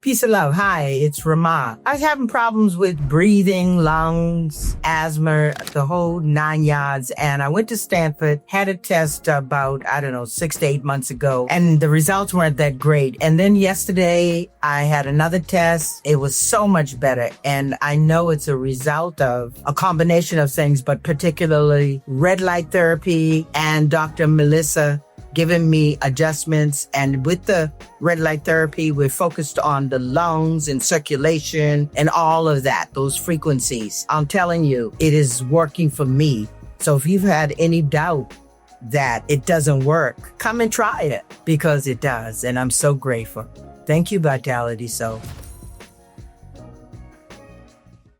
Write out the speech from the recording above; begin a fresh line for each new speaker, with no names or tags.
Peace of love. Hi, it's Rama. I was having problems with breathing, lungs, asthma, the whole 9 yards. And I went to Stanford, had a test about, 6 to 8 months ago, and the results weren't that great. And then yesterday I had another test. It was so much better. And I know it's a result of a combination of things, but particularly red light therapy and Dr. Melissa giving me adjustments. And with the red light therapy, we're focused on the lungs and circulation and all of that, those frequencies. I'm telling you, it is working for me. So if you've had any doubt that it doesn't work, come and try it because it does. And I'm so grateful. Thank you, Vitality Soul.